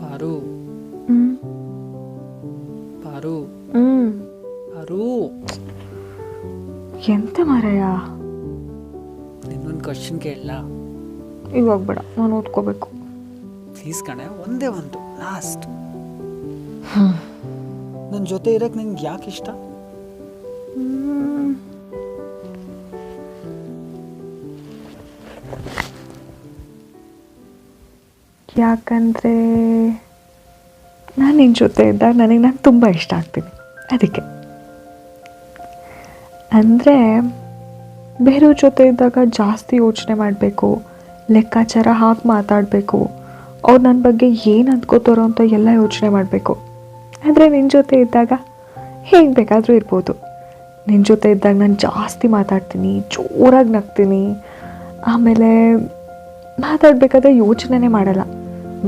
ಪಾರು ಹ್ಞೂ ಪಾರು ಹ್ಞೂ ಪಾರು ಎಂತ ಮಾರಾಯ, ನಿನ್ನೊಂದು ಕ್ವಶನ್ ಕೇಳಲ್ಲ? ಇವಾಗ ಬೇಡ, ನಾನು ಓದ್ಕೋಬೇಕು. ಪ್ಲೀಸ್ ಕಣೆ, ಒಂದೇ ಒಂದು ಲಾಸ್ಟ್. ಹ್ಞೂ ನನ್ನ ಜೊತೆ ಇರಕ್ಕೆ ನಿನ್ಗೆ ಯಾಕೆ ಇಷ್ಟ? ಯಾಕಂದರೆ ನಾನು ನಿನ್ನ ಜೊತೆ ಇದ್ದಾಗ ನಾನು ತುಂಬ ಇಷ್ಟ ಆಗ್ತೀನಿ, ಅದಕ್ಕೆ. ಅಂದರೆ ಬೇರೆಯವ್ರ ಜೊತೆ ಇದ್ದಾಗ ಜಾಸ್ತಿ ಯೋಚನೆ ಮಾಡಬೇಕು, ಲೆಕ್ಕಾಚಾರ ಹಾಕಿ ಮಾತಾಡಬೇಕು, ಅವ್ರು ನನ್ನ ಬಗ್ಗೆ ಏನು ಅಂದ್ಕೋತಾರೋ ಅಂತ ಎಲ್ಲ ಯೋಚನೆ ಮಾಡಬೇಕು. ಆದರೆ ನಿನ್ನ ಜೊತೆ ಇದ್ದಾಗ ಹೇಗೆ ಬೇಕಾದರೂ ಇರ್ಬೋದು. ನಿನ್ನ ಜೊತೆ ಇದ್ದಾಗ ನಾನು ಜಾಸ್ತಿ ಮಾತಾಡ್ತೀನಿ, ಜೋರಾಗಿ ನಗ್ತೀನಿ, ಆಮೇಲೆ ಮಾತಾಡಬೇಕಾದ್ರೆ ಯೋಚನೆ ಮಾಡಲ್ಲ,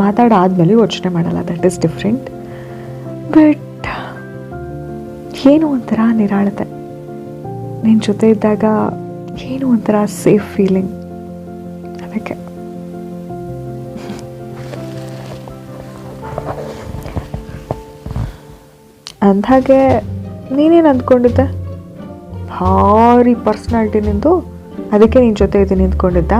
ಮಾತಾಡಾದ್ಮೇಲೆ ಯೋಚನೆ ಮಾಡಲ್ಲ. That is different. ಬಟ್ ಏನೋ ಒಂಥರ ನಿರಾಳತೆ, ನಿನ್ನ ಜೊತೆ ಇದ್ದಾಗ ಏನೋ ಒಂಥರ ಸೇಫ್ ಫೀಲಿಂಗ್, ಅದಕ್ಕೆ. ಅಂದಾಗೆ ನೀನೇನು ಅಂದ್ಕೊಂಡಿದ್ದೆ? ಭಾರಿ ಪರ್ಸ್ನಾಲಿಟಿ ನಿಂದು, ಅದಕ್ಕೆ ನಿನ್ನ ಜೊತೆ ಇದ್ದೀನಿ ಅಂದ್ಕೊಂಡಿದ್ದ?